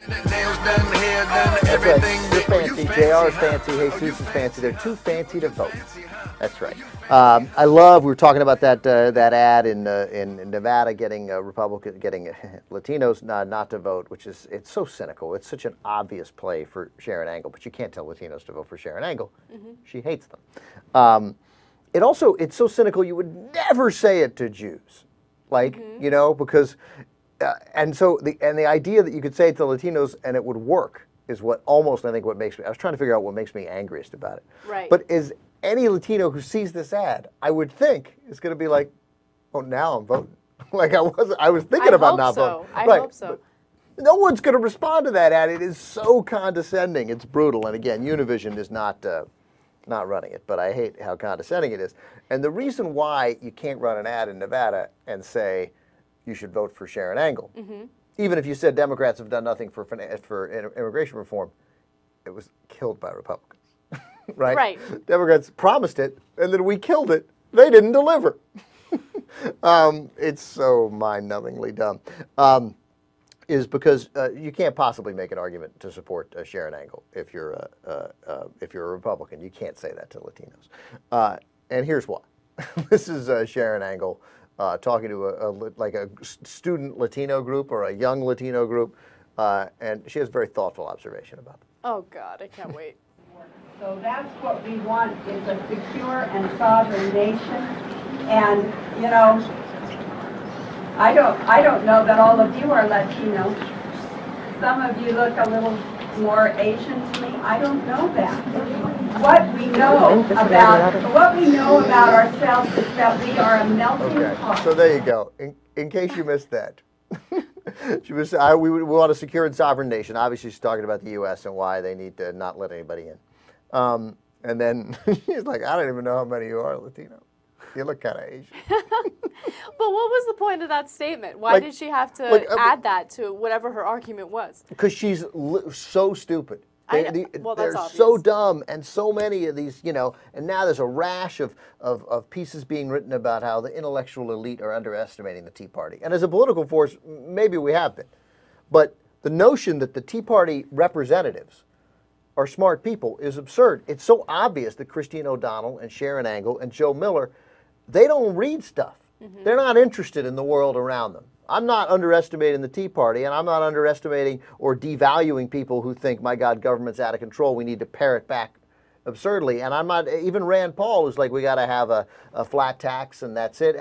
Nails done, hair done, That's right. everything. You're fancy. JR is fancy. Jesus is fancy. They're too fancy to vote. That's right. We were talking about that ad in Nevada getting Latinos not to vote, it's so cynical. It's such an obvious play for Sharon Angle, but you can't tell Latinos to vote for Sharon Angle. Mm-hmm. She hates them. It's so cynical you would never say it to Jews, because. The idea that you could say it to Latinos and it would work is what makes me. I was trying to figure out what makes me angriest about it. Right. But is any Latino who sees this ad, I would think, is going to be like, oh, now I'm voting. I was thinking about not voting. I hope so. But no one's going to respond to that ad. It is so condescending. It's brutal. And again, Univision is not running it, but I hate how condescending it is. And the reason why you can't run an ad in Nevada and say, you should vote for Sharon Angle. Mm-hmm. Even if you said Democrats have done nothing for immigration reform, it was killed by Republicans, right? Right. Democrats promised it, and then we killed it. They didn't deliver. It's so mind-numbingly dumb. Is because you can't possibly make an argument to support Sharon Angle if you're a Republican. You can't say that to Latinos. And here's why. This is Sharon Angle. Talking to a student Latino group or a young Latino group, and she has a very thoughtful observation about them. Oh, God, I can't wait. So that's what we want, is a secure and sovereign nation. And, I don't know that all of you are Latino. Some of you look a little more Asian to me. I don't know that. What we know about ourselves is that we are a melting pot. So there you go. In case you missed that, we want a secure and sovereign nation. Obviously, she's talking about the U.S. and why they need to not let anybody in. And then she's like, I don't even know how many of you are Latino. You look kind of Asian. But what was the point of that statement? Why did she have to add that to whatever her argument was? Because she's so stupid. That's they're obvious. so dumb, and so many of these, and now there's a rash of pieces being written about how the intellectual elite are underestimating the Tea Party. And as a political force, maybe we have been. But the notion that the Tea Party representatives are smart people is absurd. It's so obvious that Christine O'Donnell and Sharon Angle and Joe Miller, they don't read stuff. Mm-hmm. They're not interested in the world around them. I'm not underestimating the Tea Party, and I'm not underestimating or devaluing people who think, my God, government's out of control, we need to pare it back absurdly. And I'm not, even Rand Paul is like, we got to have a flat tax and that's it.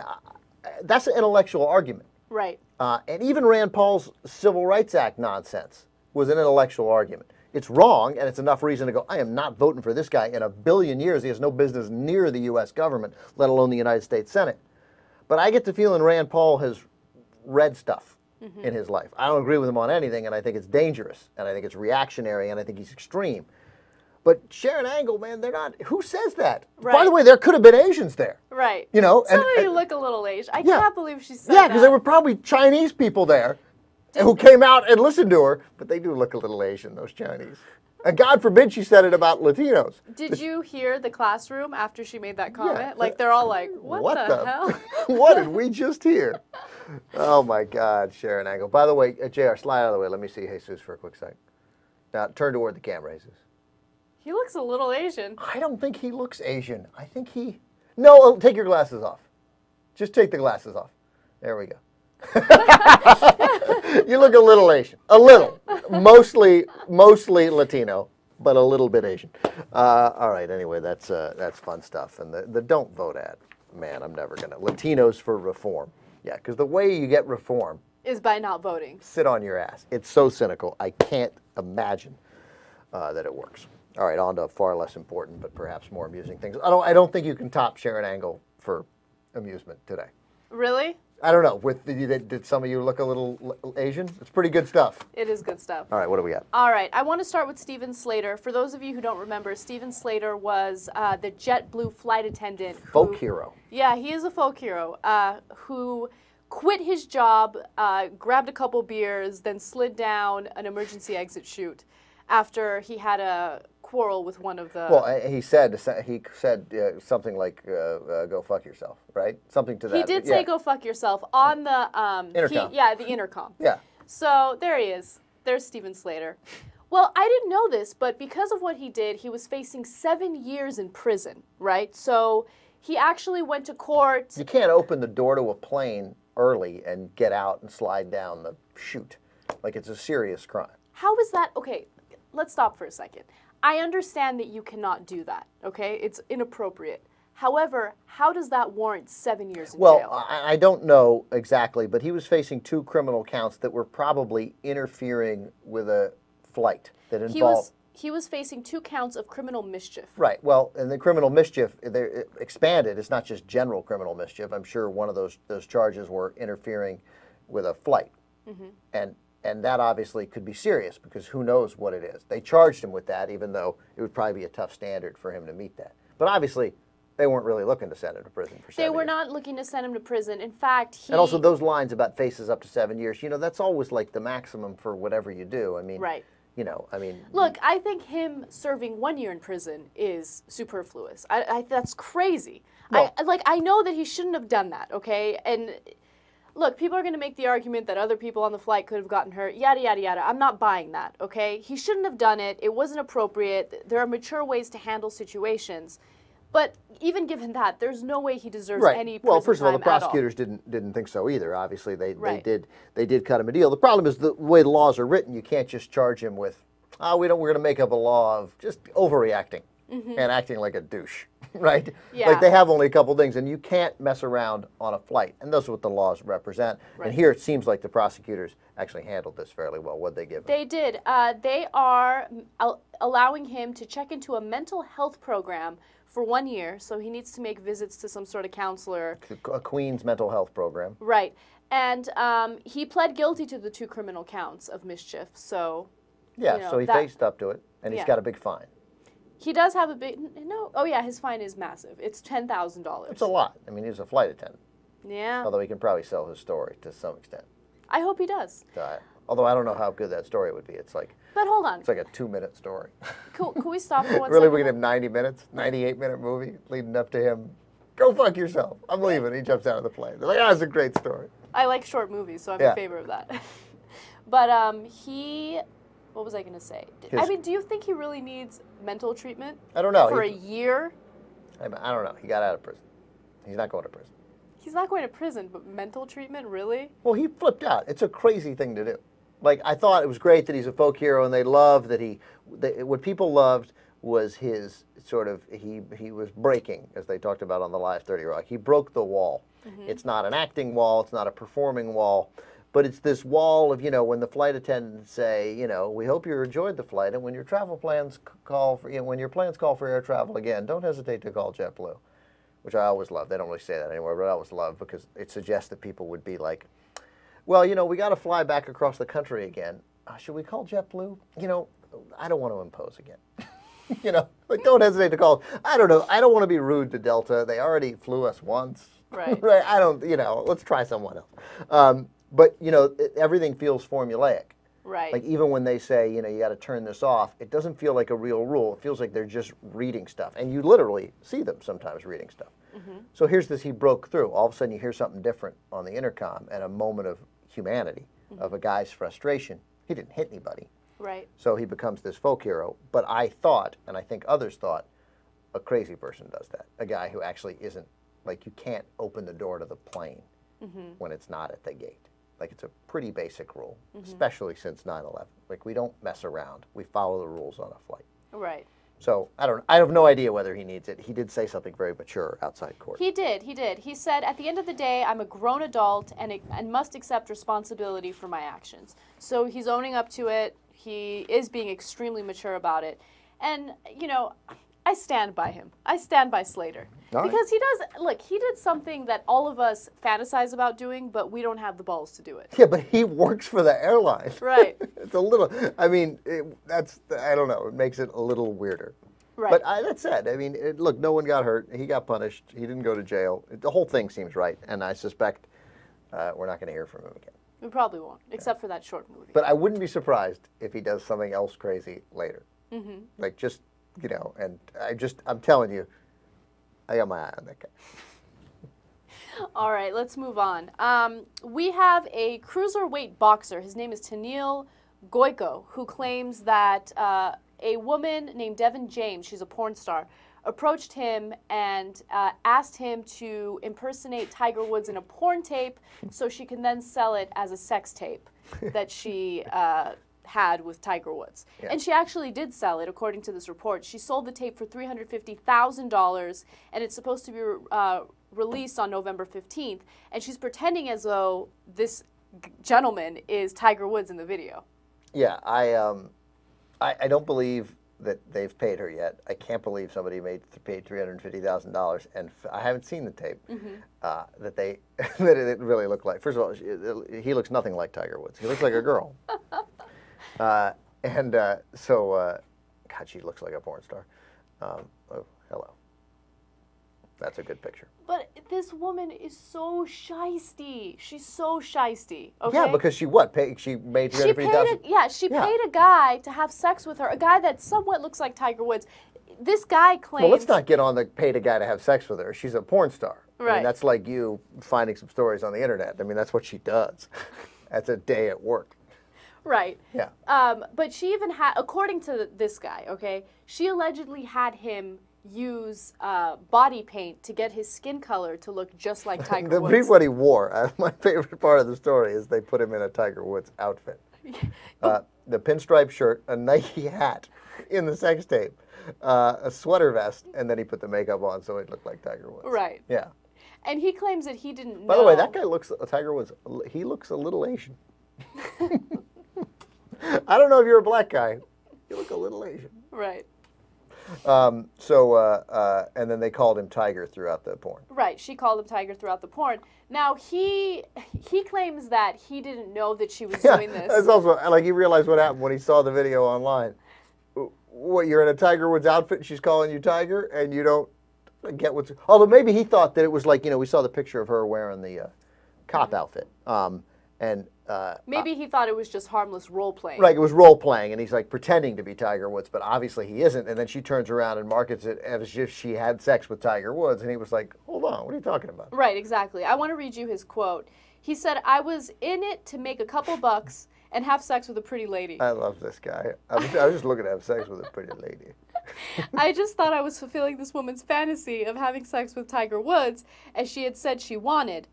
That's an intellectual argument. Right. And even Rand Paul's Civil Rights Act nonsense was an intellectual argument. It's wrong, and it's enough reason to go, I am not voting for this guy. In a billion years, he has no business near the U.S. government, let alone the United States Senate. But I get the feeling Rand Paul has read stuff in his life. I don't agree with him on anything, and I think it's dangerous, and I think it's reactionary, and I think he's extreme. But Sharon Angle, man, they're not. Who says that? Right. By the way, there could have been Asians there. Right. Some of you look a little Asian. I can't believe she said that. Yeah, because there were probably Chinese people there who came out and listened to her, but they do look a little Asian, those Chinese. And God forbid she said it about Latinos. Did you hear the classroom after she made that comment? Yeah. They're all like, what the hell? What did we just hear? Oh, my God, Sharon Angle. By the way, JR, slide out of the way. Let me see Jesus for a quick second. Now, turn toward the camera, Jesus. He looks a little Asian. I don't think he looks Asian. I think he... No, take your glasses off. Just take the glasses off. There we go. You look a little Asian. A little. Mostly Latino, but a little bit Asian. All right, anyway, that's fun stuff. And the don't vote ad, man, I'm never going to. Latinos for reform. Yeah, because the way you get reform is by not voting. Sit on your ass. It's so cynical. I can't imagine that it works. All right, on to far less important, but perhaps more amusing things. I don't think you can top Sharon Angle for amusement today. Really? I don't know. Did some of you look a little Asian? It's pretty good stuff. It is good stuff. All right, what do we got? All right, I want to start with Steven Slater. For those of you who don't remember, Steven Slater was the JetBlue flight attendant. Folk hero. Yeah, he is a folk hero who quit his job, grabbed a couple beers, then slid down an emergency exit chute after he had a quarrel with one of the... Well, he said something like, go fuck yourself, right? Something to that. He did say go fuck yourself on the... intercom. the intercom. Yeah. So there he is. There's Steven Slater. Well, I didn't know this, but because of what he did, he was facing 7 years in prison, right? So he actually went to court. You can't open the door to a plane early and get out and slide down the chute. Like, it's a serious crime. How is that? Okay, let's stop for a second. I understand that you cannot do that, okay? It's inappropriate. However, how does that warrant 7 years in Well, jail? I don't know exactly, but he was facing 2 criminal counts that were probably interfering with a flight that involved... He was facing 2 counts of criminal mischief. Right. Well, and the criminal mischief, they're expanded. It's not just general criminal mischief. I'm sure one of those charges were interfering with a flight. And that obviously could be serious because who knows what it is. They charged him with that, even though it would probably be a tough standard for him to meet that. But obviously, they weren't really looking to send him to prison for 7 years. They were not looking to send him to prison. In fact, he... And also those lines about faces up to 7 years, that's always like the maximum for whatever you do. I mean, Right. Look, I think him serving 1 year in prison is superfluous. That's crazy. Well- I know that he shouldn't have done that, okay? And look, people are going to make the argument that other people on the flight could have gotten hurt, yada, yada, yada. I'm not buying that, okay? He shouldn't have done it. It wasn't appropriate. There are mature ways to handle situations. But even given that, there's no way he deserves any prison Well, first of all, the time at prosecutors didn't think so either. Obviously, they Right. did cut him a deal. The problem is the way the laws are written. You can't just charge him with, we're going to make up a law of just overreacting and acting like a douche, right? Yeah. Like they have only a couple things, and you can't mess around on a flight. And those are what the laws represent. Right. And here it seems like the prosecutors actually handled this fairly well. What'd they give him? They did. They are allowing him to check into a mental health program for 1 year, so he needs to make visits to some sort of counselor. A Queen's mental health program. Right. And he pled guilty to the 2 criminal counts of mischief, so... Yeah, so he faced up to it, and he's Yeah. got a big fine. He does have a big... No. Oh, yeah, his fine is massive. It's $10,000. It's a lot. I mean, he was a flight attendant. Yeah. Although he can probably sell his story to some extent. I hope he does. Although I don't know how good that story would be. It's like But hold on. a 2-minute story. Can we stop for one Really, second? we could have 90 minutes, 98-minute movie leading up to him. Go fuck yourself. I'm leaving. He jumps out of the plane. They're like, it's a great story. I like short movies, so I'm Yeah. in favor of that. But he... What was I going to say? I mean, do you think he really needs mental treatment? I don't know. For a year? I don't know. He got out of prison. He's not going to prison. He's not going to prison, but mental treatment, really? Well, he flipped out. It's a crazy thing to do. Like, I thought it was great that he's a folk hero, and they loved that what people loved was his sort of, he was breaking, as they talked about on the Live 30 Rock. He broke the wall. It's not an acting wall. It's not a performing wall. But it's this wall of, when the flight attendants say, we hope you enjoyed the flight, and when your travel plans call for, when your plans call for air travel again, don't hesitate to call JetBlue, which I always love. They don't really say that anymore, but I always love because it suggests that people would be like, well, we got to fly back across the country again. Should we call JetBlue? I don't want to impose again. Like, don't hesitate to call. I don't know. I don't want to be rude to Delta. They already flew us once. Right. Right. I don't, let's try someone else. But, everything feels formulaic. Right. Like, even when they say, you got to turn this off, it doesn't feel like a real rule. It feels like they're just reading stuff. And you literally see them sometimes reading stuff. So here's this, he broke through. All of a sudden you hear something different on the intercom and a moment of humanity, of a guy's frustration. He didn't hit anybody. Right. So he becomes this folk hero. But I thought, and I think others thought, a crazy person does that. A guy who actually isn't, like, you can't open the door to the plane when it's not at the gate. Like, it's a pretty basic rule, especially since 9/11. Like, we don't mess around. We follow the rules on a flight. Right. So, I have no idea whether he needs it. He did say something very mature outside court. He did. He said, at the end of the day, I'm a grown adult and must accept responsibility for my actions. So he's owning up to it. He is being extremely mature about it. And, I stand by him. I stand by Slater. All right. Because he did something that all of us fantasize about doing, but we don't have the balls to do it. Yeah, but he works for the airline. Right. It's a little, I don't know, it makes it a little weirder. Right. But that said, look, no one got hurt. He got punished. He didn't go to jail. The whole thing seems right, and I suspect we're not going to hear from him again. We probably won't, except for that short movie. But I wouldn't be surprised if he does something else crazy later. Like, just, and I'm telling you, I got my eye on that guy. All right, let's move on. We have a cruiserweight boxer. His name is Tanil Goico, who claims that a woman named Devin James, she's a porn star, approached him and asked him to impersonate Tiger Woods in a porn tape so she can then sell it as a sex tape that she had with Tiger Woods. Yeah. And she actually did sell it, according to this report. She sold the tape for $350,000, and it's supposed to be released on November 15th. And she's pretending as though this gentleman is Tiger Woods in the video. Yeah, I don't believe that they've paid her yet. I can't believe somebody paid $350,000, and I haven't seen the tape that it really looked like. First of all, he looks nothing like Tiger Woods. He looks like a girl, God, she looks like a porn star. Oh, hello. That's a good picture. But this woman is so shisty. She's so shisty. Okay? Yeah, because she made $350,000. She paid a guy to have sex with her, a guy that somewhat looks like Tiger Woods. This guy claims. Well, let's not get on the paid a guy to have sex with her. She's a porn star. I Right. mean, that's like you finding some stories on the internet. I mean, that's what she does. That's a day at work. Right. Yeah. But she even had, according to this guy, okay, she allegedly had him use body paint to get his skin color to look just like Tiger Woods. What he wore. My favorite part of the story is they put him in a Tiger Woods outfit. The pinstripe shirt, a Nike hat in the sex tape, a sweater vest, and then he put the makeup on so it looked like Tiger Woods. Right. Yeah. And he claims that he didn't know. By the way, that guy Tiger Woods, he looks a little Asian. I don't know if you're a black guy. You look a little Asian. Right. And then they called him Tiger throughout the porn. Right, she called him Tiger throughout the porn. Now, he claims that he didn't know that she was doing this. That's also, like, he realized what happened when he saw the video online. What, you're in a Tiger Woods outfit and she's calling you Tiger, and you don't get what's... Although maybe he thought that it was like, we saw the picture of her wearing the cop outfit. Maybe he thought it was just harmless role-playing. Right, it was role-playing, and he's like pretending to be Tiger Woods, but obviously he isn't, and then she turns around and markets it as if she had sex with Tiger Woods, and he was like, hold on, what are you talking about? Right, exactly. I want to read you his quote. He said, "I was in it to make a couple bucks and have sex with a pretty lady." I love this guy. I was just looking to have sex with a pretty lady. I just thought I was fulfilling this woman's fantasy of having sex with Tiger Woods, as she had said she wanted.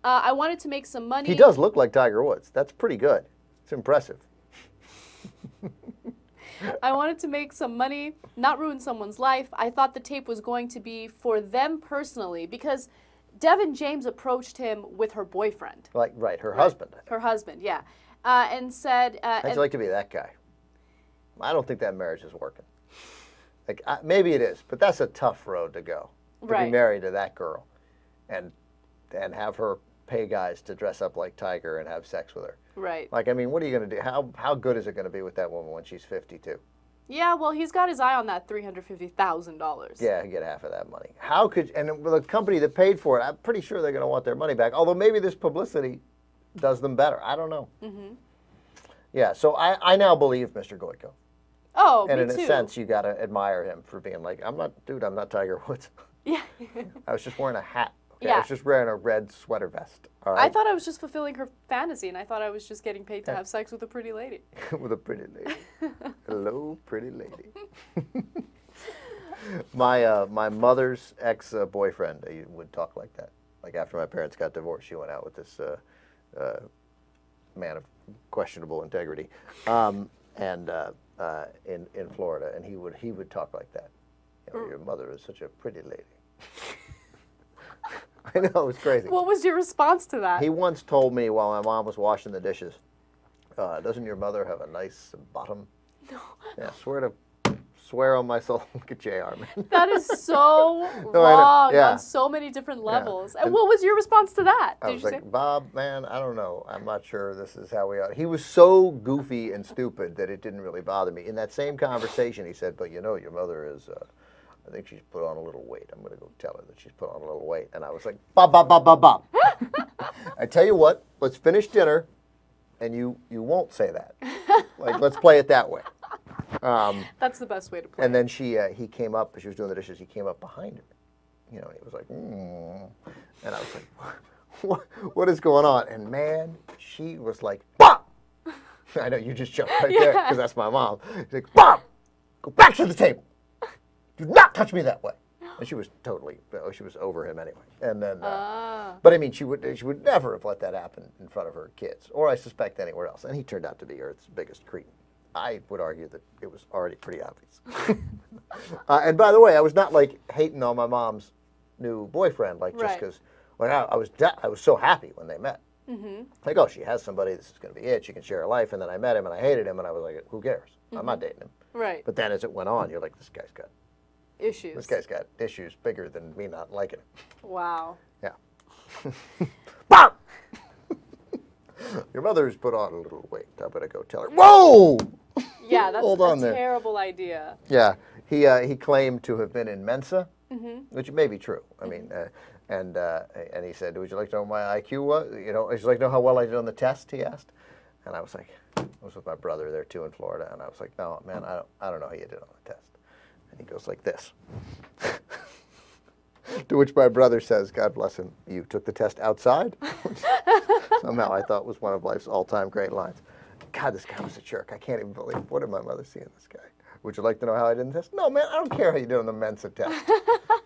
I wanted to make some money. He does look like Tiger Woods. That's pretty good. It's impressive. I wanted to make some money, not ruin someone's life. I thought the tape was going to be for them personally, because Devin James approached him with her boyfriend. Right, her husband. Her husband, yeah. And said... How'd you like to be that guy? I don't think that marriage is working. Like, maybe it is, but that's a tough road to go. To be married to that girl and have her pay guys to dress up like Tiger and have sex with her. Right. Like, I mean, what are you going to do? How good is it going to be with that woman when she's 52? Yeah, well, he's got his eye on that $350,000. Yeah, get half of that money. How could, and the company that paid for it, I'm pretty sure they're going to want their money back. Although maybe this publicity does them better. I don't know. Mm-hmm. Yeah, so I now believe Mr. Goico. Oh, and me in too. a sense, you got to admire him for being like, I'm not Tiger Woods. Yeah. I was just wearing a hat. Okay? Yeah. I was just wearing a red sweater vest. All right? I thought I was just fulfilling her fantasy, and I thought I was just getting paid to have sex with a pretty lady. With a pretty lady. Hello, pretty lady. My mother's ex-boyfriend would talk like that. Like after my parents got divorced, she went out with this man of questionable integrity, in Florida, and he would talk like that. Your mother is such a pretty lady. I know, it was crazy. What was your response to that? He once told me while my mom was washing the dishes, doesn't your mother have a nice bottom? No. Yeah, swear on my soul. Look at JR, man. That is so wrong on so many different levels. And what was your response to that? I was like, Bob, man, I don't know. I'm not sure this is how we are. He was so goofy and stupid that it didn't really bother me. In that same conversation, he said, but your mother is... I think she's put on a little weight. I'm going to go tell her that she's put on a little weight. And I was like, Bob. I tell you what, let's finish dinner, and you won't say that. Like, let's play it that way. That's the best way to play. And then he came up, she was doing the dishes, he came up behind her. He was like, And I was like, what is going on? And man, she was like, bah! I know, you just jumped right there because that's my mom. She's like, Bob, go back to the table. Do not touch me that way. And she was she was over him anyway. And then, but I mean, she would never have let that happen in front of her kids, or I suspect anywhere else. And he turned out to be Earth's biggest cretin. I would argue that it was already pretty obvious. And by the way, I was not like hating on my mom's new boyfriend, like just because. Like I was so happy when they met. Mm-hmm. Like, oh, she has somebody. This is going to be it. She can share a life. And then I met him, and I hated him, and I was like, who cares? I'm not dating him. Right. But then as it went on, you're like, this guy's got issues. This guy's got issues bigger than me not liking him. Wow. Yeah. Bob! Your mother's put on a little weight. I'm going to go tell her. Whoa! Yeah, that's Hold a on there. terrible idea. Yeah. He claimed to have been in Mensa, which may be true. I mean, and he said, would you like to know what my IQ was? You know, would you like to know how well I did on the test, he asked. And I was like, I was with my brother there too in Florida, and I was like, no, man, I don't know how you did on the test. And he goes like this. To which my brother says, God bless him, you took the test outside? Somehow I thought was one of life's all-time great lines. God, this guy was a jerk. I can't even believe, what did my mother see in this guy? Would you like to know how I did the test? No, man, I don't care how you did on the Mensa test.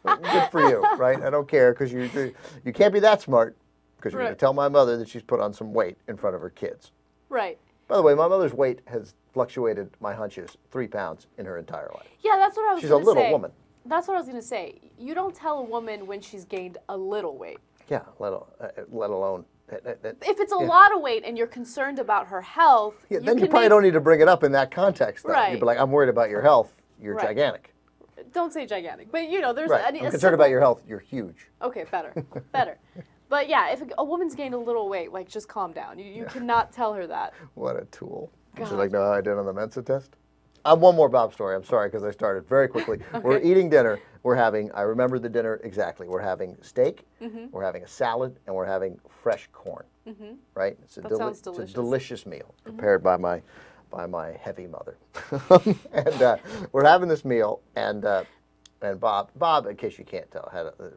Good for you, right? I don't care because you can't be that smart because you're going to tell my mother that she's put on some weight in front of her kids. Right. By the way, my mother's weight has fluctuated, my hunch is, 3 pounds in her entire life. Yeah, that's what I was She's going a to say. little woman. That's what I was going to say. You don't tell a woman when she's gained a little weight. Yeah, let alone. If it's a lot of weight and you're concerned about her health, then you probably don't need to bring it up in that context. Though. Right. You'd be like, I'm worried about your health. You're gigantic. Don't say gigantic, but you know, there's. Right. I'm concerned about your health. You're huge. Okay, better. But yeah, if a woman's gained a little weight, like just calm down. You cannot tell her that. What a tool. God. Would you like to know how I did on the Mensa test? One more Bob story. I'm sorry because I started very quickly. Okay. We're eating dinner. I remember the dinner exactly. We're having steak, we're having a salad, and we're having fresh corn. Right? It's That sounds delicious. It's a delicious meal prepared by my heavy mother. And we're having this meal, and Bob, in case you can't tell,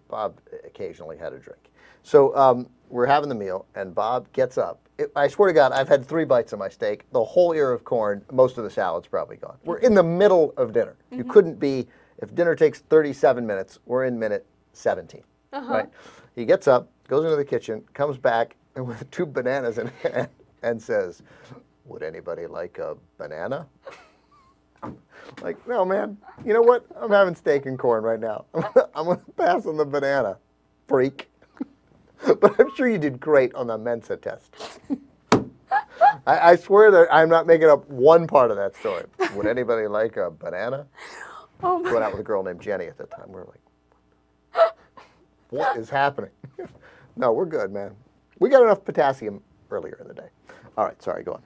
Bob occasionally had a drink. So we're having the meal, and Bob gets up. I swear to God, I've had 3 bites of my steak, the whole ear of corn, most of the salad's probably gone. We're in the middle of dinner. You couldn't be, if dinner takes 37 minutes, we're in minute 17, right? He gets up, goes into the kitchen, comes back with 2 bananas in hand, and says, would anybody like a banana? Like, no, man, you know what? I'm having steak and corn right now. I'm going to pass on the banana, freak. But I'm sure you did great on the Mensa test. I swear that I'm not making up one part of that story. Would anybody like a banana? Oh my. Went out with a girl named Jenny at the time. We were like, what is happening? No, we're good, man. We got enough potassium earlier in the day. All right, sorry, go on.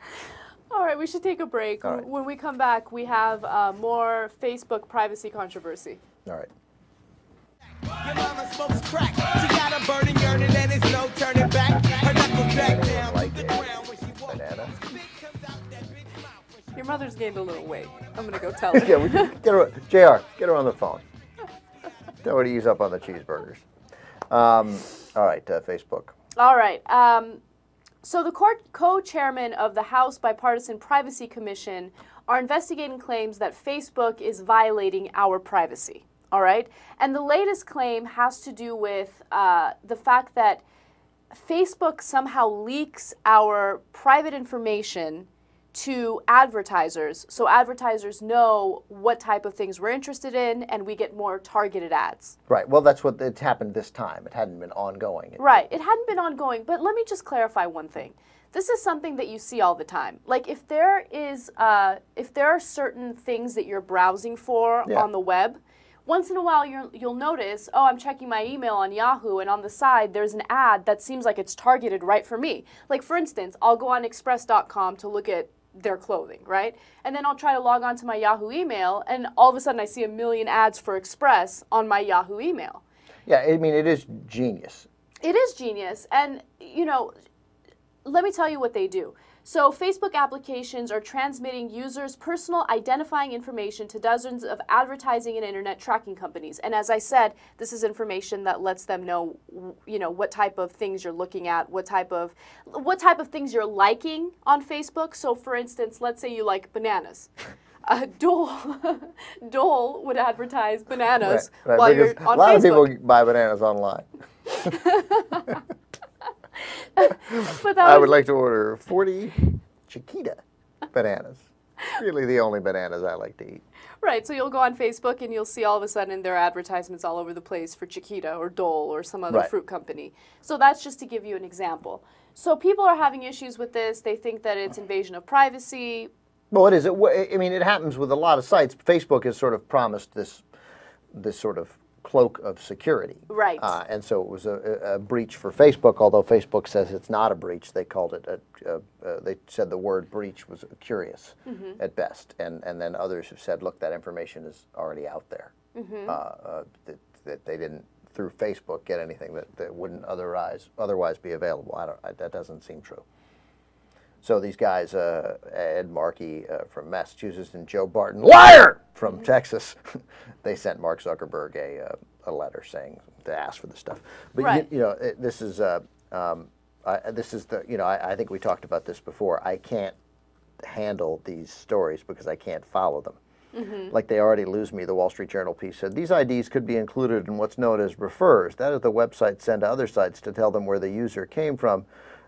All right, we should take a break. All right. When we come back, we have more Facebook privacy controversy. All right. Your mama smokes crack. She got a burning yearning and there's no turning back. Her knuckles back down Like to the ground when she walks. banana? Your mother's gained a little weight. I'm going to go tell her. Yeah, JR, get her on the phone. Tell her to ease up on the cheeseburgers. All right, Facebook. All right. So the co-chairman of the House Bipartisan Privacy Commission are investigating claims that Facebook is violating our privacy. All right. And the latest claim has to do with the fact that Facebook somehow leaks our private information to advertisers, so advertisers know what type of things we're interested in, and we get more targeted ads. Right. Well, that's what it's happened this time. It hadn't been ongoing. Right. It hadn't been ongoing, but let me just clarify one thing. This is something that you see all the time. Like if there are certain things that you're browsing for on the web, once in a while you'll notice, oh, I'm checking my email on Yahoo, and on the side there's an ad that seems like it's targeted right for me. Like for instance, I'll go on express.com to look at their clothing, right? And then I'll try to log on to my Yahoo email, and all of a sudden I see a million ads for Express on my Yahoo email. Yeah, I mean, it is genius. It is genius, and, you know, let me tell you what they do. So Facebook applications are transmitting users' personal identifying information to dozens of advertising and internet tracking companies. And as I said, this is information that lets them know, what type of things you're looking at, what type of things you're liking on Facebook. So for instance, let's say you like bananas. Dole would advertise bananas while you're on Facebook. A lot of people buy bananas online. I would like to order 40 Chiquita bananas. Really the only bananas I like to eat. Right, so you'll go on Facebook and you'll see all of a sudden there are advertisements all over the place for Chiquita or Dole or some other fruit company. So that's just to give you an example. So people are having issues with this. They think that it's invasion of privacy. Well, it is. I mean, it happens with a lot of sites. Facebook has sort of promised this sort of cloak of security. Right. And so it was a breach for Facebook, although Facebook says it's not a breach. They called it they said the word breach was curious at best. And then others have said, look, that information is already out there. That they didn't, through Facebook, get anything that wouldn't otherwise be available. That doesn't seem true. So these guys, Ed Markey from Massachusetts and Joe Barton, liar, from Texas, they sent Mark Zuckerberg a letter saying to ask for the stuff. But right. This is the I think we talked about this before. I can't handle these stories because I can't follow them. Like they already lose me. The Wall Street Journal piece said these IDs could be included in what's known as refers. That is the websites send to other sites to tell them where the user came from.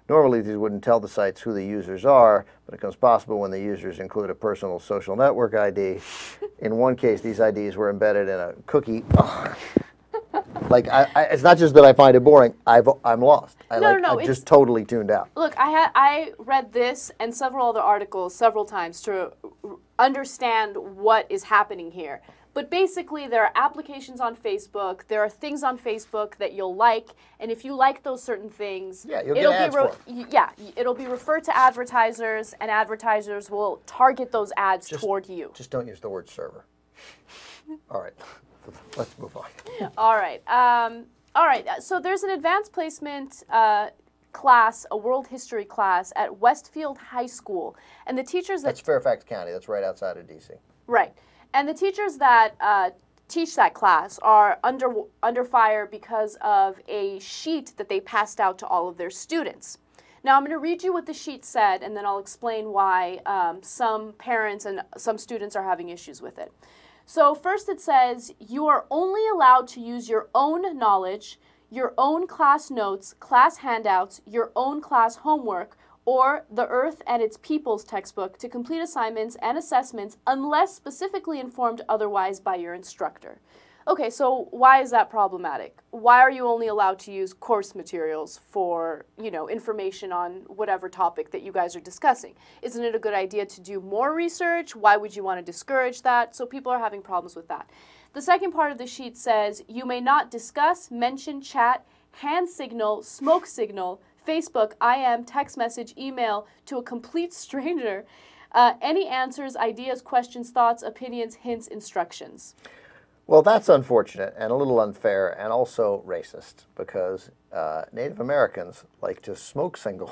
Normally, these wouldn't tell the sites who the users are, but it becomes possible when the users include a personal social network ID. In one case, these IDs were embedded in a cookie. Like, it's not just that I find it boring. I'm lost. I'm just totally tuned out. Look, I read this and several other articles several times to understand what is happening here. But basically, there are applications on Facebook. There are things on Facebook that you'll like, and if you like those certain things, you'll get ads for them. It'll be referred to advertisers, and advertisers will target those ads toward you. Just don't use the word server. All right, let's move on. All right. So there's an advanced placement class, a world history class at Westfield High School, and the teachers That's Fairfax County. That's right outside of D.C. Right. And the teachers that teach that class are under fire because of a sheet that they passed out to all of their students. Now, I'm going to read you what the sheet said, and then I'll explain why some parents and some students are having issues with it. So first it says, you are only allowed to use your own knowledge, your own class notes, class handouts, your own class homework, or the Earth and its Peoples textbook to complete assignments and assessments unless specifically informed otherwise by your instructor. Okay, so why is that problematic? Why are you only allowed to use course materials for, information on whatever topic that you guys are discussing? Isn't it a good idea to do more research? Why would you want to discourage that? So people are having problems with that. The second part of the sheet says, you may not discuss, mention, chat, hand signal, smoke signal, Facebook, IM, text message, email to a complete stranger, any answers, ideas, questions, thoughts, opinions, hints, instructions. Well, that's unfortunate and a little unfair and also racist because Native Americans like to smoke signal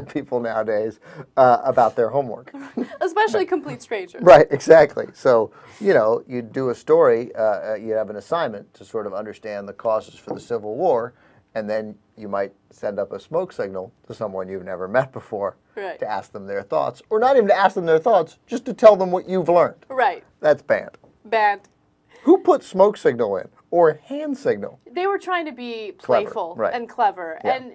people nowadays about their homework. Especially complete strangers. Right, exactly. So, you do a story, you have an assignment to sort of understand the causes for the Civil War, and then you might send up a smoke signal to someone you've never met before to ask them their thoughts. Or not even to ask them their thoughts, just to tell them what you've learned. Right. That's banned. Banned. Who put smoke signal in? Or hand signal? They were trying to be playful and clever. Yeah. And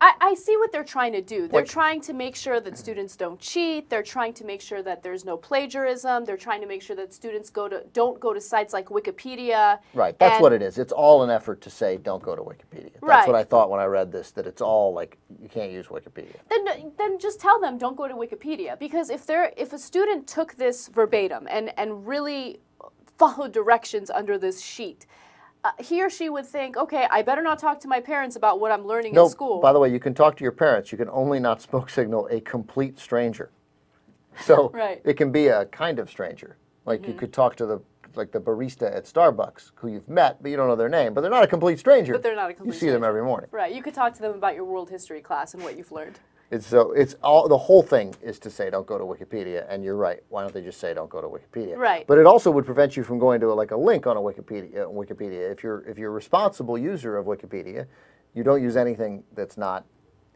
I see what they're trying to do. They're trying to make sure that students don't cheat. They're trying to make sure that there's no plagiarism. They're trying to make sure that students don't go to sites like Wikipedia. Right, that's what it is. It's all an effort to say don't go to Wikipedia. That's what I thought when I read this, that it's all like you can't use Wikipedia. Then just tell them don't go to Wikipedia, because if a student took this verbatim and really followed directions under this sheet, he or she would think, okay, I better not talk to my parents about what I'm learning in school. By the way, you can talk to your parents. You can only not smoke signal a complete stranger. So it can be a kind of stranger. Like you could talk to the barista at Starbucks who you've met, but you don't know their name. But they're not a complete stranger. But they're not a complete stranger. You see them every morning. Right. You could talk to them about your world history class and what you've learned. It's all the whole thing is to say don't go to Wikipedia, and you're right. Why don't they just say don't go to Wikipedia? Right. But it also would prevent you from going to like a link on a Wikipedia. If you're a responsible user of Wikipedia, you don't use anything that's not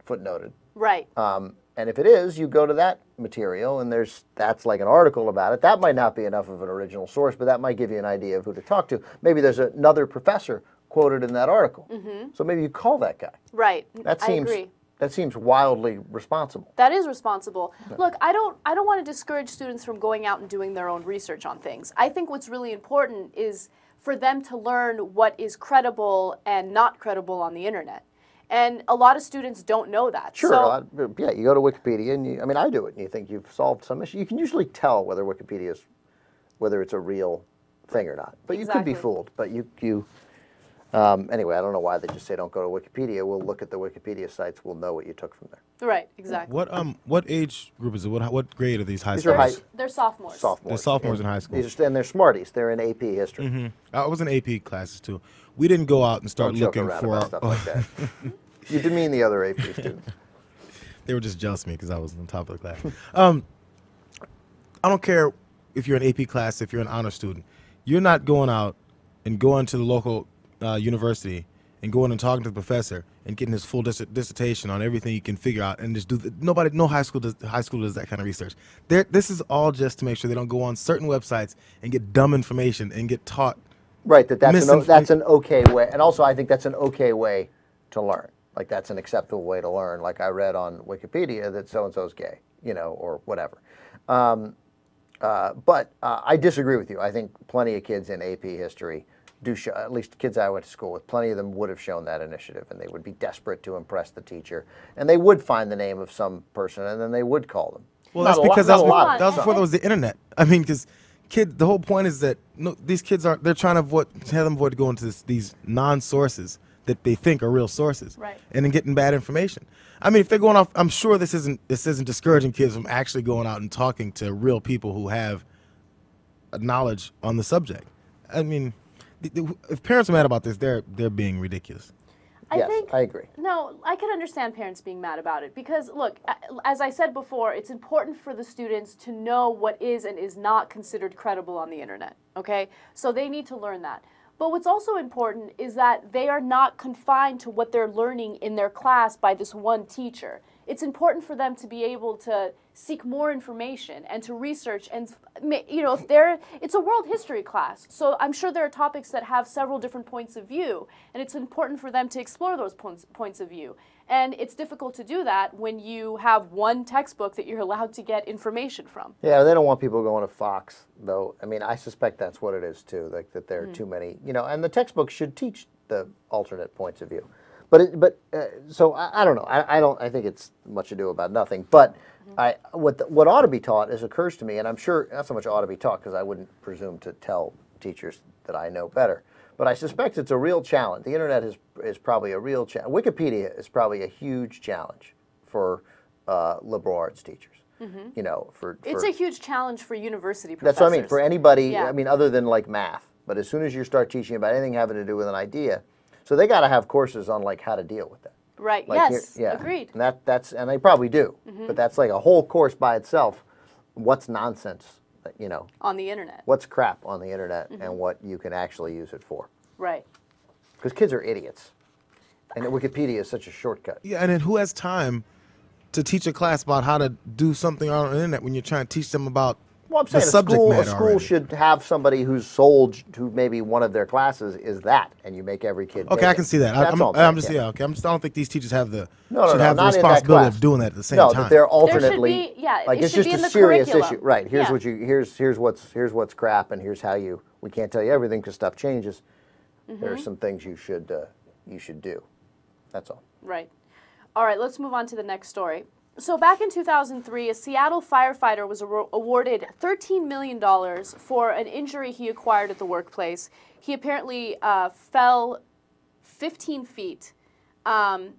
footnoted. Right. And if it is, you go to that material, and that's like an article about it. That might not be enough of an original source, but that might give you an idea of who to talk to. Maybe there's another professor quoted in that article, so maybe you call that guy. Right. That I seems agree. that seems wildly responsible. That is responsible. Look, I don't want to discourage students from going out and doing their own research on things. I think what's really important is for them to learn what is credible and not credible on the internet. And a lot of students don't know that. Sure, So, yeah, you go to Wikipedia, and I do it, and you think you've solved some issue. You can usually tell whether whether it's a real thing or not. But you could be Exactly. fooled. But anyway, I don't know why they just say don't go to Wikipedia. We'll look at the Wikipedia sites. We'll know what you took from there. right, exactly. What age group is it? What grade are these high These are schools? high They're sophomores. sophomores. They're sophomores in high school. And they're smarties. They're in AP history. I was in AP classes too. We didn't go out and start Don't joke looking around for. about stuff like that. You demean the other AP students. They were just jealous of me because I was on top of the class. I don't care if you're an AP class, if you're an honor student. You're not going out and going to the local university and going and talking to the professor and getting his full dissertation on everything you can figure out and just no high school does that kind of research. This is all just to make sure they don't go on certain websites and get dumb information and get taught. Right, that's an okay way. And also, I think that's an okay way to learn. Like, that's an acceptable way to learn. Like, I read on Wikipedia that so-and-so's gay, or whatever. But I disagree with you. I think plenty of kids in AP history do show, at least kids I went to school with, plenty of them would have shown that initiative, and they would be desperate to impress the teacher, and they would find the name of some person, and then they would call them. Well, Not that's a lot- because not that a was, lot. that was before there was the internet. I mean, because the whole point is that these kids they're trying to have them avoid going to these non-sources that they think are real sources, Right. and then getting bad information. I mean, if they're going off, I'm sure this isn't discouraging kids from actually going out and talking to real people who have knowledge on the subject. I mean, if parents are mad about this, they're being ridiculous. Yes, I agree. No, I can understand parents being mad about it because, look, as I said before, it's important for the students to know what is and is not considered credible on the internet, okay? So they need to learn that. But what's also important is that they are not confined to what they're learning in their class by this one teacher. It's important for them to be able to seek more information and to research and, it's a world history class. So I'm sure there are topics that have several different points of view, and it's important for them to explore those points of view. And it's difficult to do that when you have one textbook that you're allowed to get information from. Yeah, they don't want people going to Fox, though. I mean, I suspect that's what it is, too, like that there are too many, and the textbook should teach the alternate points of view. So I don't know. I think it's much ado about nothing. But what ought to be taught occurs to me, and I'm sure not so much ought to be taught because I wouldn't presume to tell teachers that I know better. But I suspect it's a real challenge. The internet is probably a real challenge. Wikipedia is probably a huge challenge for liberal arts teachers. It's a huge challenge for university That's professors. what I mean. For anybody, Yeah. I mean, other than like math. But as soon as you start teaching about anything having to do with an idea, so they got to have courses on like how to deal with that. Right, Like yes, agreed. And and they probably do. But that's like a whole course by itself. What's nonsense? On the internet. What's crap on the internet, and what you can actually use it for? Right. Because kids are idiots, and Wikipedia is such a shortcut. Yeah, and then who has time to teach a class about how to do something on the internet when you're trying to teach them about Well, I'm the saying subject a matter school already? should have somebody who maybe one of their classes is that, and you make every kid. Okay, take I it. can see that. That's all I'm just saying. yeah. Okay, I don't think these teachers have the No, should have the not in that responsibility class. of doing that at the same no, time. that they're alternately. be- yeah, like it it's should just be in a the serious curriculum. issue, right? Here's Yeah. what here's what's crap, and here's how we can't tell you everything because stuff changes. Mm-hmm. There are some things you should do. That's all. Right. All right, let's move on to the next story. So back in 2003, a Seattle firefighter was awarded $13 million for an injury he acquired at the workplace. He apparently fell 15 feet. I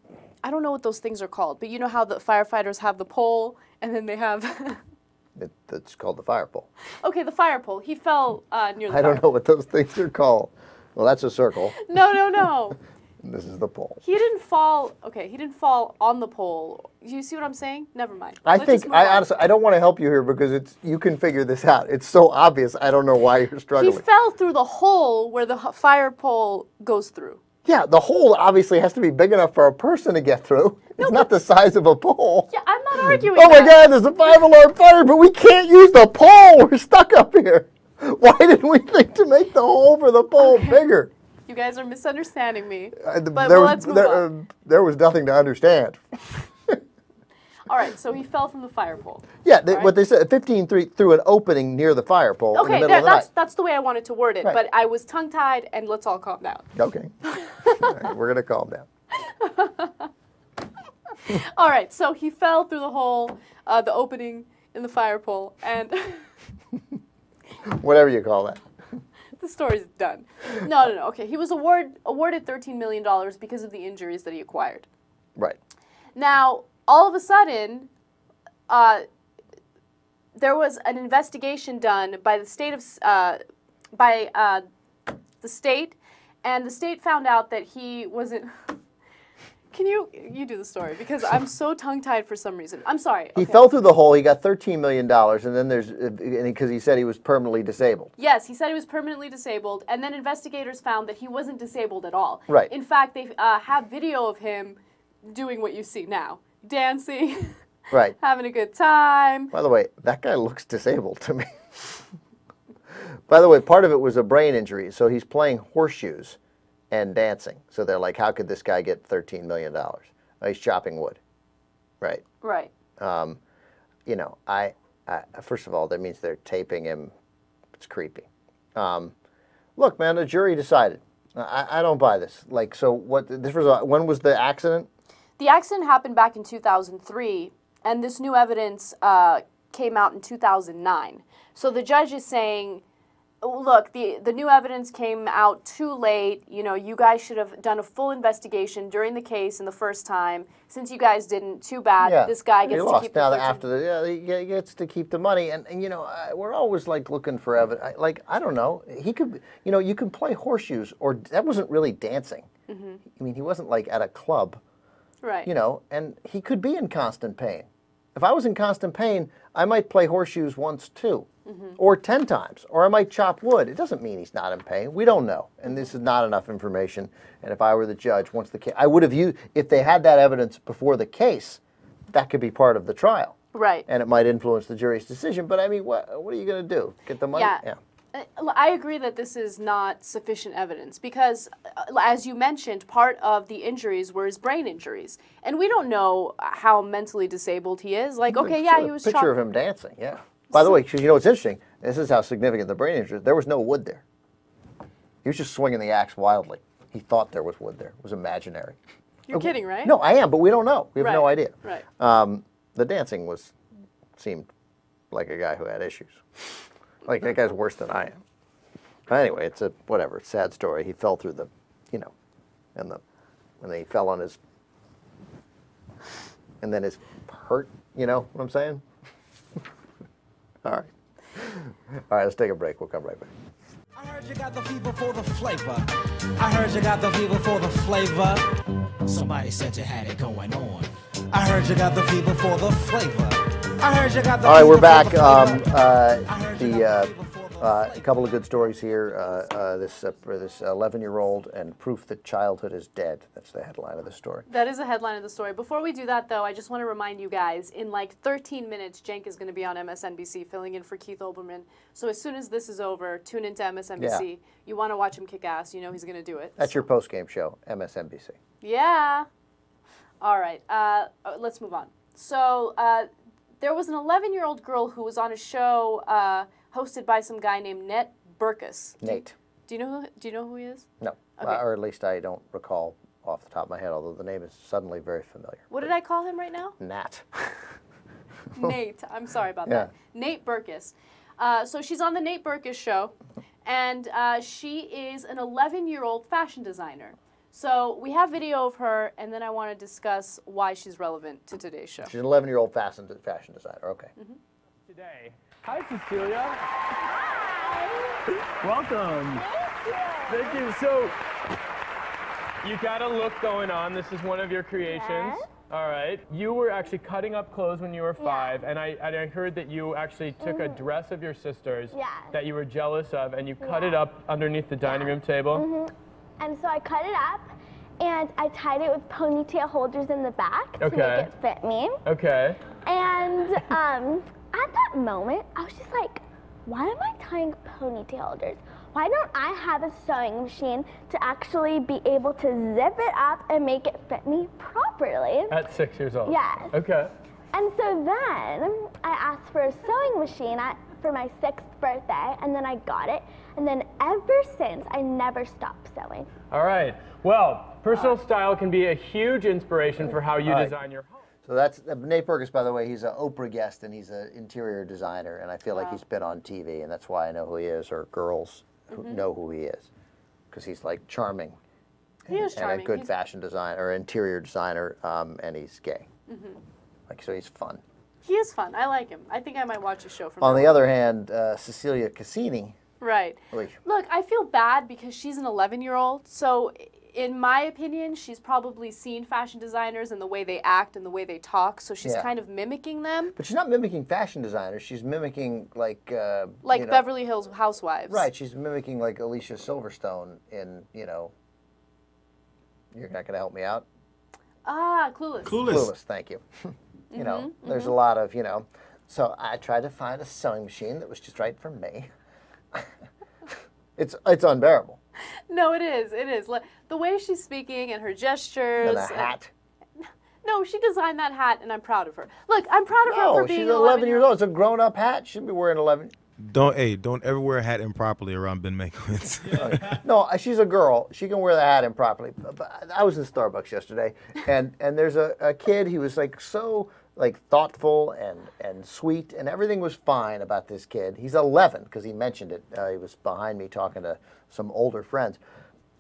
don't know what those things are called, but you know how the firefighters have the pole and then they have... That's called the fire pole. Okay, the fire pole. He fell near the I fire. don't know what those things are called. Well, that's a circle. No. And this is the pole. He didn't fall. Okay, he didn't fall on the pole. You see what I'm saying? Never mind. I Let's just think, move on. honestly, I don't want to help you here because you can figure this out. It's so obvious. I don't know why you're He struggling. fell through the hole where the fire pole goes through. Yeah, the hole obviously has to be big enough for a person to get through. It's not the size of a pole. Yeah, I'm not arguing. Oh my that. God, there's a 5-alarm fire, but we can't use the pole. We're stuck up here. Why didn't we think to make the hole for the pole bigger? You guys are misunderstanding me. There But was- let's move on. There was nothing to understand. All right, so he fell from the fire pole. Yeah, All right. what they said, 15-3 through an opening near the fire pole in the Okay, middle of the night. that's the way I wanted to word it, Right. but I was tongue-tied, and let's all calm down. Okay. All right, we're going to calm down. All right, so he fell through the hole, the opening in the fire pole, and Whatever you call that. the story's done. No. Okay, he was awarded $13 million because of the injuries that he acquired. Right. Now, all of a sudden, there was an investigation done by the state of the state, and the state found out that he wasn't. Can you do the story, because I'm so tongue-tied for some reason. I'm sorry. He Okay. fell through the hole. He got $13 million, and then because he said he was permanently disabled. Yes, he said he was permanently disabled, and then investigators found that he wasn't disabled at all. Right. In fact, they have video of him doing what you see now, dancing, Right. having a good time. By the way, that guy looks disabled to me. By the way, part of it was a brain injury, so he's playing horseshoes and dancing. So they're like, how could this guy get $13 million? Oh, he's chopping wood. Right. Right. You know, I first of all, that means they're taping him. It's creepy. Look, man, the jury decided. I don't buy this. Like, so what? This was when was the accident? The accident happened back in 2003, and this new evidence came out in 2009. So the judge is saying, look, the new evidence came out too late. You know, you guys should have done a full investigation during the case in the first time. Since you guys didn't, too bad. Yeah, This guy he gets to lost. keep Now the that after he gets to keep the money, and you know, we're always like looking for evidence. Like, I don't know, he could, you know, you can play horseshoes, or that wasn't really dancing. Mm-hmm. I mean, he wasn't like at a club. Right. You know, and he could be in constant pain. If I was in constant pain, I might play horseshoes once too, or 10 times, or I might chop wood. It doesn't mean he's not in pain. We don't know, and this is not enough information. And if I were the judge, once the case, I would have used, if they had that evidence before the case, that could be part of the trial, Right. and it might influence the jury's decision. But I mean, what are you going to do? Get the money? Yeah. I agree that this is not sufficient evidence because, as you mentioned, part of the injuries were his brain injuries. And we don't know how mentally disabled he is. Like, okay, yeah, he was Picture of him dancing. Yeah. By the way, 'cause you know what's interesting? This is how significant the brain injury is. There was no wood there. He was just swinging the axe wildly. He thought there was wood there. It was imaginary. You're kidding, right? No, I am, but we don't know. We have no Right, idea. right. The dancing seemed like a guy who had issues. Like, that guy's worse than I am. But anyway, it's a sad story. He fell through and then he fell on his, and then his hurt. You know what I'm saying? All right, let's take a break. We'll come right back. I heard you got the fever for the flavor. I heard you got the fever for the flavor. Somebody said you had it going on. I heard you got the fever for the flavor. I heard you got the All right, fever we're for back. the flavor. I heard you got the fever for the A couple of good stories here. This 11-year-old and proof that childhood is dead. That's the headline of the story. That is a headline of the story. Before we do that, though, I just want to remind you guys, in like 13 minutes, Cenk is going to be on MSNBC filling in for Keith Olbermann. So as soon as this is over, tune into MSNBC. Yeah. You want to watch him kick ass. You know he's going to do it. That's your post-game show, MSNBC. Yeah. All right. Let's move on. So there was an 11-year-old girl who was on a show hosted by some guy named Nate Berkus. Nate. Do you know who he is? No, Okay. or at least I don't recall off the top of my head, although the name is suddenly very familiar. What did I call him right now? Nat. Nate. I'm sorry about Yeah. that. Nate Berkus. So she's on the Nate Berkus show, and she is an 11-year-old fashion designer. So we have video of her, and then I want to discuss why she's relevant to today's show. She's an 11-year-old fashion designer. Okay. Today. Hi, Cecilia. Hi. Welcome. Thank you. So, You got a look going on. This is one of your creations. Yes. All right. You were actually cutting up clothes when you were 5, and I heard that you actually took a dress of your sister's Yes. that you were jealous of, and you cut it up underneath the dining room table. And so I cut it up, and I tied it with ponytail holders in the back to Okay. make it fit me. Okay. And at that moment, I was just like, why am I tying ponytail holders? Why don't I have a sewing machine to actually be able to zip it up and make it fit me properly? At 6 years old. Yes. Okay. And so then I asked for a sewing machine for my 6th birthday, and then I got it. And then ever since, I never stopped sewing. All right. Well, personal style can be a huge inspiration for how you design your home. So that's Nate Burgess, by the way. He's an Oprah guest, and he's an interior designer, and I feel like he's been on TV, and that's why I know who he is, or girls who know who he is, because he's like charming. He is charming. And a good He's- fashion designer or interior designer, and he's gay. Like, so he's fun. He is fun. I like him. I think I might watch a show from On him. the other hand, Cecilia Cassini. Right. Oy. Look, I feel bad because she's an 11-year-old. So, in my opinion, she's probably seen fashion designers and the way they act and the way they talk. So she's Yeah. kind of mimicking them, But she's not mimicking fashion designers. She's mimicking like like you know, Beverly Hills Housewives. Right. She's mimicking like Alicia Silverstone in You're not going to help me out. Ah, Clueless. Clueless. Thank you. There's a lot of So I tried to find a sewing machine that was just right for me. It's unbearable. No, it is. It is. The way she's speaking and her gestures. And a hat. No, she designed that hat, and I'm proud of her. Look, I'm proud of her No, for being she's an 11 years 11-year-old. old. It's a grown-up hat. She should be wearing 11. Don't ever wear a hat improperly around Ben Mankiewicz. No, she's a girl. She can wear the hat improperly. But I was in Starbucks yesterday, and there's a kid. He was like so thoughtful and sweet, and everything was fine about this kid. He's 11 because he mentioned it. He was behind me talking to some older friends,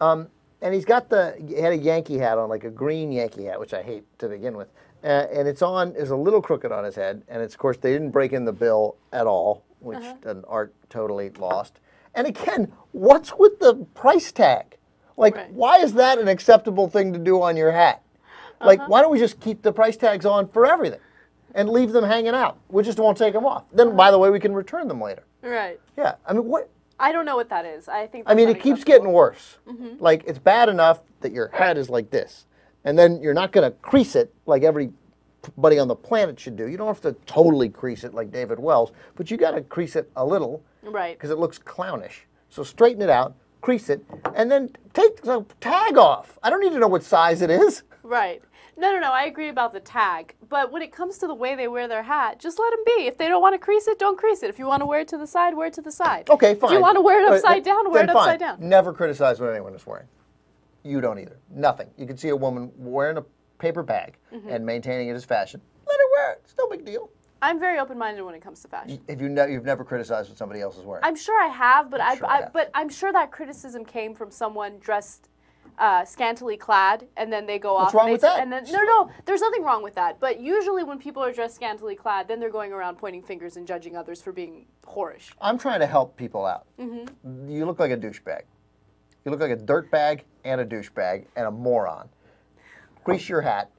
and he had a Yankee hat on, like a green Yankee hat, which I hate to begin with, and it's a little crooked on his head, and it's, of course, they didn't break in the bill at all, which an art totally lost. And again, what's with the price tag? Like, Right. why is that an acceptable thing to do on your hat? Like, why don't we just keep the price tags on for everything and leave them hanging out? We just won't take them off. Then, by the way, we can return them later. Right. Yeah, I mean, what? I don't know what that is. I think. I mean, that's it keeps unacceptable. getting worse. Like, it's bad enough that your hat is like this, and then you're not going to crease it like everybody on the planet should do. You don't have to totally crease it like David Wells, but you got to crease it a little Right. because it looks clownish. So straighten it out, crease it, and then take the tag off. I don't need to know what size it is. Right. No, I agree about the tag. But when it comes to the way they wear their hat, just let them be. If they don't want to crease it, don't crease it. If you want to wear it to the side, wear it to the side. Okay, fine. If you want to wear it But upside down, wear then it fine. upside down. Never criticize what anyone is wearing. You don't either. Nothing. You can see a woman wearing a paper bag and maintaining it as fashion. Let her wear it. It's no big deal. I'm very open-minded when it comes to fashion. If you've never criticized what somebody else is wearing. I'm sure I have, but sure I have. but I'm sure that criticism came from someone dressed scantily clad, and then they go off. What's wrong and with they, that? And then no, there's nothing wrong with that. But usually, when people are dressed scantily clad, then they're going around pointing fingers and judging others for being whorish. I'm trying to help people out. You look like a douchebag. You look like a dirtbag and a douchebag and a moron. Grease your hat.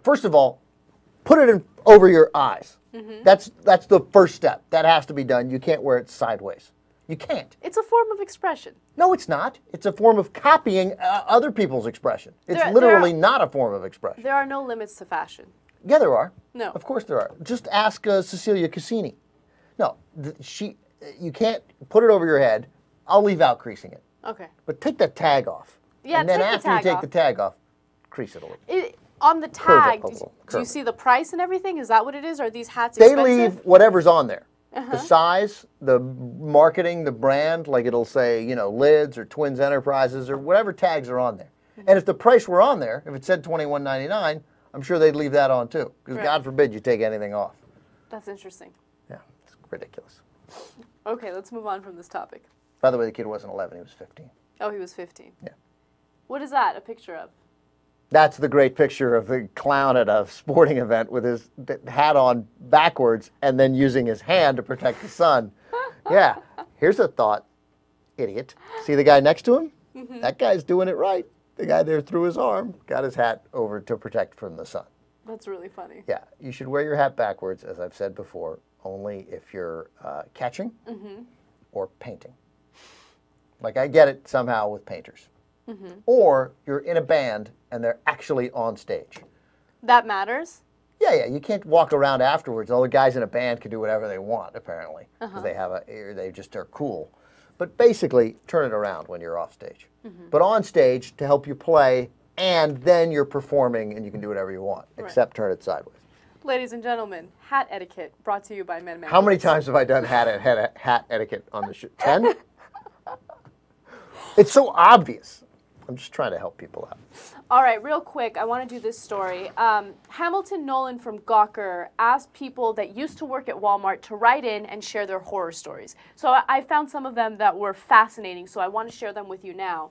First of all, put it over your eyes. That's the first step. That has to be done. You can't wear it sideways. You can't. It's a form of expression. No, it's not. It's a form of copying other people's expression. It's There literally are- not a form of expression. There are no limits to fashion. Yeah, there are. No. Of course there are. Just ask Cecilia Cassini. No, you can't put it over your head. I'll leave out creasing it. Okay. But take the tag off. Yeah, and then take the after you tag take off. the tag off, crease it a little. On the Curve it tag, a little, do curve you it. see the price and everything? Is that what it is? Are these hats They expensive? leave whatever's on there. The size, the marketing, the brand, like it'll say, Lids or Twins Enterprises or whatever tags are on there. And if the price were on there, if it said $21.99, I'm sure they'd leave that on too. Because Right. God forbid you take anything off. That's interesting. Yeah, it's ridiculous. Okay, let's move on from this topic. By the way, the kid wasn't 11, he was 15. Oh, he was 15. Yeah. What is that a picture of? That's the great picture of the clown at a sporting event with his hat on backwards and then using his hand to protect the sun. Yeah, here's a thought, idiot. See the guy next to him? That guy's doing it right. the guy there threw his arm, got his hat over to protect from the sun. That's really funny. Yeah, you should wear your hat backwards, as I've said before, only if you're catching or painting. Like I get it somehow with painters. Or you're in a band and they're actually on stage. That matters? Yeah, you can't walk around afterwards. All the guys in a band can do whatever they want, apparently, because they just are cool. But basically, turn it around when you're off stage. But on stage to help you play, and then you're performing and you can do whatever you want, except turn it sideways. Ladies and gentlemen, hat etiquette brought to you by Men. How many times have I done hat etiquette on the show? 10? It's so obvious. I'm just trying to help people out. All right, real quick, I want to do this story. Hamilton Nolan from Gawker asked people that used to work at Walmart to write in and share their horror stories. So I found some of them that were fascinating, so I want to share them with you now.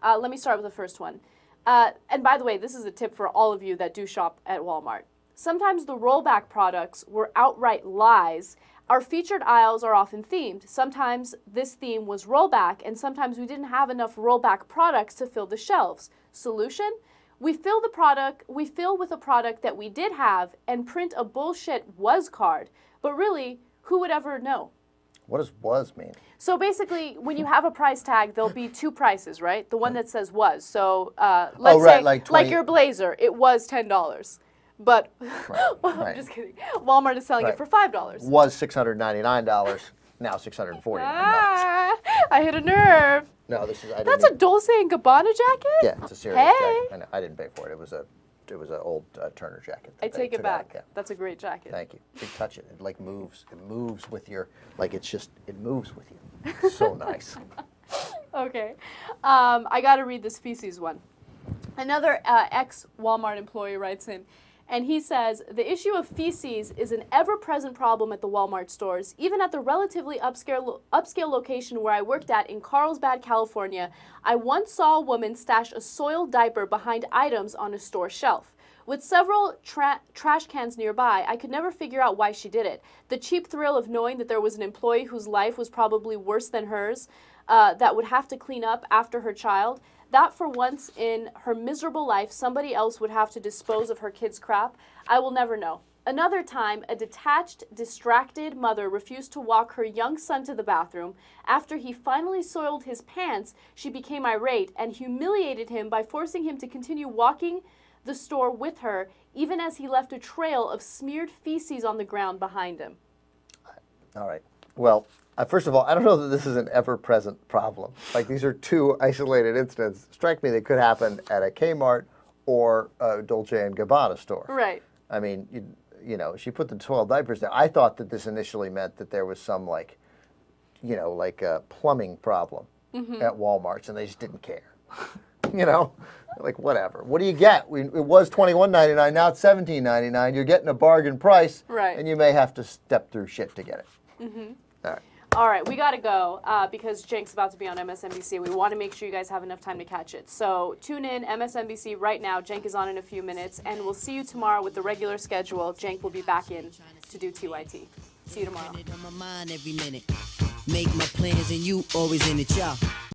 Let me start with the first one. And by the way, this is a tip for all of you that do shop at Walmart. Sometimes the rollback products were outright lies. Our featured aisles are often themed. Sometimes this theme was rollback, and sometimes we didn't have enough rollback products to fill the shelves. Solution? We fill with a product that we did have and print a bullshit was card. But really, who would ever know? What does was mean? So basically, when you have a price tag, there'll be two prices, right? The one that says was. So let's say, like your blazer, it was $10. But I'm just kidding. Walmart is selling it for $5. Was $699, now $649. I hit a nerve. No, this is. That's a Dolce & Gabbana jacket? Yeah, it's a serious jacket. I know. I didn't pay for it. It was an old Turner jacket. I take it back. That's a great jacket. Thank you. You touch it. It like moves. It moves with your. Like it's just. It moves with you. It's so nice. Okay. I got to read this feces one. Another ex-Walmart employee writes in, and he says, the issue of feces is an ever-present problem at the Walmart stores. Even at the relatively upscale location where I worked at in Carlsbad, California, I once saw a woman stash a soiled diaper behind items on a store shelf. With several trash cans nearby, I could never figure out why she did it. The cheap thrill of knowing that there was an employee whose life was probably worse than hers, that would have to clean up after her child. That for once in her miserable life, somebody else would have to dispose of her kid's crap. I will never know. Another time, a detached, distracted mother refused to walk her young son to the bathroom. After he finally soiled his pants, she became irate and humiliated him by forcing him to continue walking the store with her, even as he left a trail of smeared feces on the ground behind him. All right. Well, first of all, I don't know that this is an ever-present problem. Like, these are two isolated incidents. Strike me, they could happen at a Kmart or a Dolce & Gabbana store. Right. I mean, you know, she put the 12 diapers there. I thought that this initially meant that there was some, like, you know, like a plumbing problem at Walmart's, and they just didn't care. You know, like, whatever. What do you get? It was $21.99, now it's $17.99. You're getting a bargain price, right? And you may have to step through shit to get it. All right. All right, we got to go because Cenk's about to be on MSNBC. We want to make sure you guys have enough time to catch it. So tune in, MSNBC right now. Cenk is on in a few minutes, and we'll see you tomorrow with the regular schedule. Cenk will be back in to do TYT. See you tomorrow. Make my plans and you always in the job.